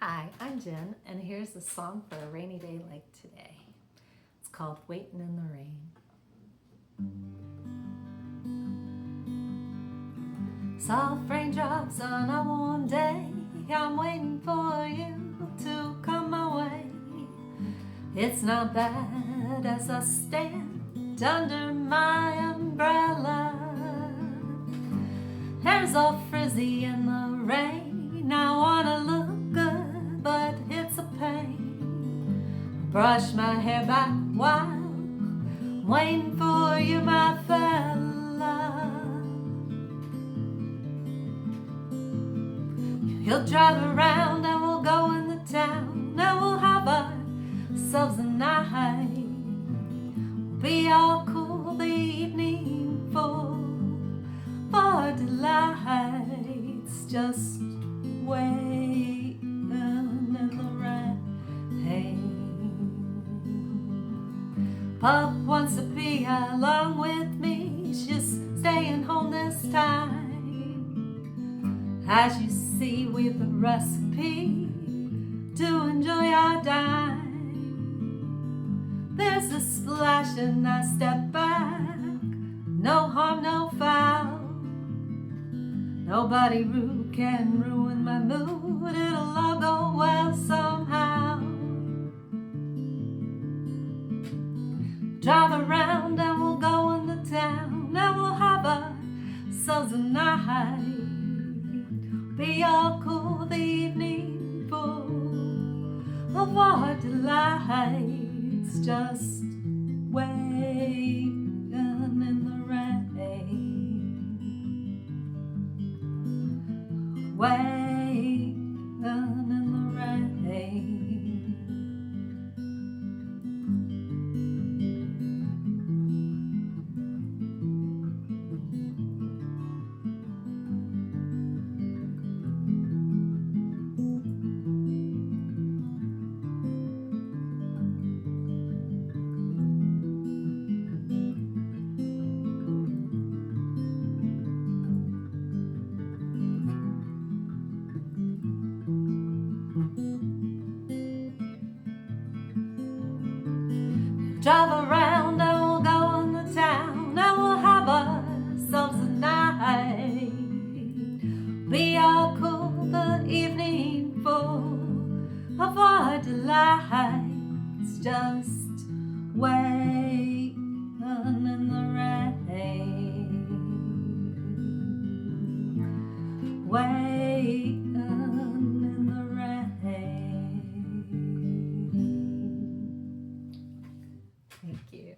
Hi, I'm Jen, and here's a song for a rainy day like today. It's called Waitin' in the Rain. Soft raindrops on a warm day, I'm waiting for you to come my way. It's not bad as I stand under my umbrella. Hair's all frizzy in the rain, I wanna look good, but it's a pain. Brush my hair back while I'm waiting for you, my fella. He'll drive around and we'll go in the town, and we'll have ourselves a night. We'll be all cool the evening full for delights, just waiting in the rain. Pup wants to be along with me, she's staying home this time. As you see, we've a recipe to enjoy our dime. There's a splash and I step back, no harm, no foul. Nobody rude can ruin my mood, it'll all go well somehow. Drive around and we'll go in the town, and we'll have ourselves a night. Be all cool the evening full of our delights, just waiting in the rain, waiting in the rain. Drive around and we'll go in the town, and we'll have ourselves a night. Be all cool the evening full of our delights, just waiting in the rain, waiting in the rain. Thank you.